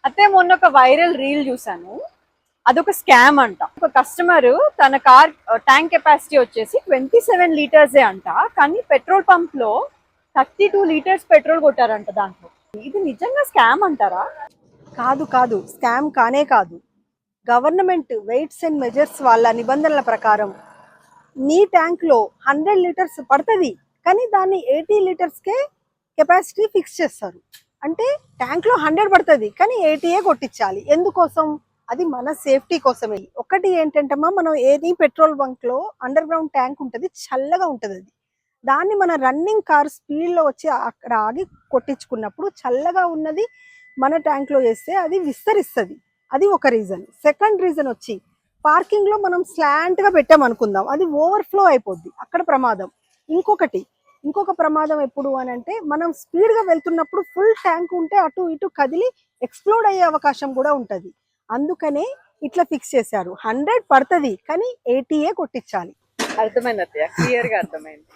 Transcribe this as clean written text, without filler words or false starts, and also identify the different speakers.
Speaker 1: అయితే మొన్న ఒక వైరల్ రీల్ చూసాను. అదొక స్కామ్ అంట. ఒక కస్టమర్ తన కార్ ట్యాంక్ కెపాసిటీ వచ్చేసి 27 లీటర్సే అంట. కానీ పెట్రోల్ పంప్ లో 32 లీటర్స్ పెట్రోల్ కొట్టారంట దాంట్లో. ఇది నిజంగా స్కామ్ అంటారా?
Speaker 2: కాదు కాదు, స్కామ్ కానే కాదు. గవర్నమెంట్ వెయిట్స్ అండ్ మెజర్స్ వాళ్ళ నిబంధనల ప్రకారం నీ ట్యాంక్ లో 100 లీటర్స్ పడుతుంది, కానీ దాన్ని 80 లీటర్స్కే కెపాసిటీ ఫిక్స్ చేస్తారు. అంటే ట్యాంక్ లో 100 పడుతుంది, కానీ 80 కొట్టించాలి. ఎందుకోసం? అది మన సేఫ్టీ కోసమే. ఒకటి ఏంటంటమ్మా, మనం ఏది పెట్రోల్ బంక్ లో అండర్ గ్రౌండ్ ట్యాంక్ ఉంటుంది, చల్లగా ఉంటుంది. అది దాన్ని మన రన్నింగ్ కార్ స్పీడ్ లో వచ్చి అక్కడ ఆగి కొట్టించుకున్నప్పుడు చల్లగా ఉన్నది మన ట్యాంక్ లో వేస్తే అది విస్తరిస్తుంది. అది ఒక రీజన్. సెకండ్ రీజన్ వచ్చి పార్కింగ్ లో మనం స్లాంట్ గా పెట్టామనుకుందాం, అది ఓవర్ఫ్లో అయిపోద్ది, అక్కడ ప్రమాదం. ఇంకొక ప్రమాదం ఎప్పుడు అని అంటే, మనం స్పీడ్ గా వెళ్తున్నప్పుడు ఫుల్ ట్యాంక్ ఉంటే అటు ఇటు కదిలి ఎక్స్ప్లోడ్ అయ్యే అవకాశం కూడా ఉంటది. అందుకనే ఇట్లా ఫిక్స్ చేశారు. 100 పడుతుంది, కానీ 80 కొట్టించాలి.
Speaker 1: అర్థమైంది అత్తయ్య, క్లియర్ గా అర్థమైంది.